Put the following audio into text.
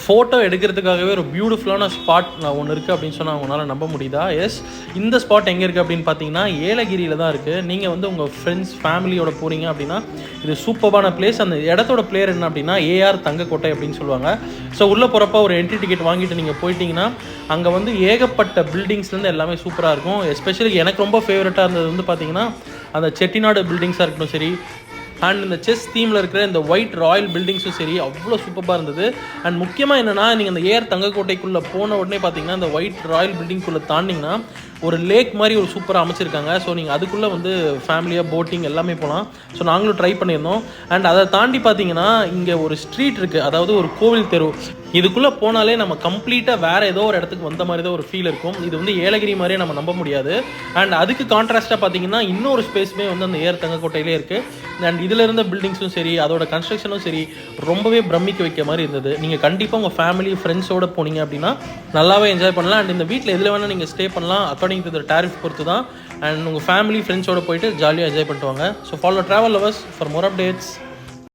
Photo எடுக்கிறதுக்காகவே ஒரு பியூட்டிஃபுல்லான spot ஒன்று இருக்குது அப்படின்னு சொன்னால் அவங்களால நம்ப முடியுதா? எஸ், இந்த ஸ்பாட் எங்கே இருக்குது அப்படின்னு பார்த்தீங்கன்னா ஏலகிரியில் தான் இருக்குது. நீங்கள் வந்து உங்கள் ஃப்ரெண்ட்ஸ் ஃபேமிலியோட போகிறீங்க அப்படின்னா இது சூப்பரான பிளேஸ். அந்த இடத்தோட பிளேயர் என்ன அப்படின்னா ஏஆர் தங்கக்கோட்டை அப்படின்னு சொல்லுவாங்க. ஸோ உள்ளே போகிறப்ப ஒரு என்ட்ரி டிக்கெட் வாங்கிட்டு நீங்கள் போயிட்டீங்கன்னா அங்கே வந்து ஏகப்பட்ட பில்டிங்ஸ்லேருந்து எல்லாமே சூப்பராக இருக்கும். எஸ்பெஷலி எனக்கு ரொம்ப ஃபேவரட்டாக இருந்தது வந்து பார்த்தீங்கன்னா அந்த செட்டிநாடு பில்டிங்ஸாக இருக்கட்டும் சரி, அண்ட் இந்த செஸ் தீமில் இருக்கிற இந்த ஒயிட் ராயல் பில்டிங்ஸும் சரி அவ்வளோ சூப்பராக இருந்தது. அண்ட் முக்கியமாக என்னென்னா நீங்கள் அந்த ஏஆர் தங்கக்கோட்டைக்குள்ளே போன உடனே பார்த்தீங்கன்னா இந்த ஒயிட் ராயல் பில்டிங்குள்ளே தாண்டிங்கன்னா ஒரு லேக் மாதிரி ஒரு சூப்பராக அமைச்சிருக்காங்க. ஸோ நீங்கள் அதுக்குள்ளே வந்து ஃபேமிலியாக போட்டிங் எல்லாமே போகலாம். ஸோ நாங்களும் ட்ரை பண்ணியிருந்தோம். அண்ட் அதை தாண்டி பார்த்தீங்கன்னா இங்கே ஒரு ஸ்ட்ரீட் இருக்குது, அதாவது ஒரு கோவில் தெரு. இதுக்குள்ளே போனாலே நம்ம கம்ப்ளீட்டாக வேறு ஏதோ ஒரு இடத்துக்கு வந்த மாதிரி தான் ஒரு ஃபீல் இருக்கும். இது வந்து ஏலகிரி மாதிரியே நம்ம நம்ப முடியாது. அண்ட் அதுக்கு கான்ட்ராஸ்ட்டாக பார்த்தீங்கன்னா இன்னொரு ஸ்பேஸுமே வந்து அந்த ஏஆர் தங்கக்கோட்டையிலே இருக்குது. அண்ட் இதில் இருந்த பில்டிங்ஸும் சரி அதோட கன்ஸ்ட்ரக்ஷனும் சரி ரொம்பவே பிரமிக்க வைக்க மாதிரி இருந்தது. நீங்கள் கண்டிப்பாக உங்கள் ஃபேமிலி ஃப்ரெண்ட்ஸோடு போனீங்க அப்படின்னா நல்லாவே என்ஜாய் பண்ணலாம். அண்ட் இந்த வீட்டில் எதில் வேணால் நீங்கள் ஸ்டே பண்ணலாம், அக்கார்டிங் டு த டாரிஃப் பொறுத்து தான். அண்ட் உங்கள் ஃபேமிலி ஃப்ரெண்ட்ஸோடு போயிட்டு ஜாலியாக என்ஜாய் பண்ணிட்டு வாங்க. So follow travel lovers for more updates.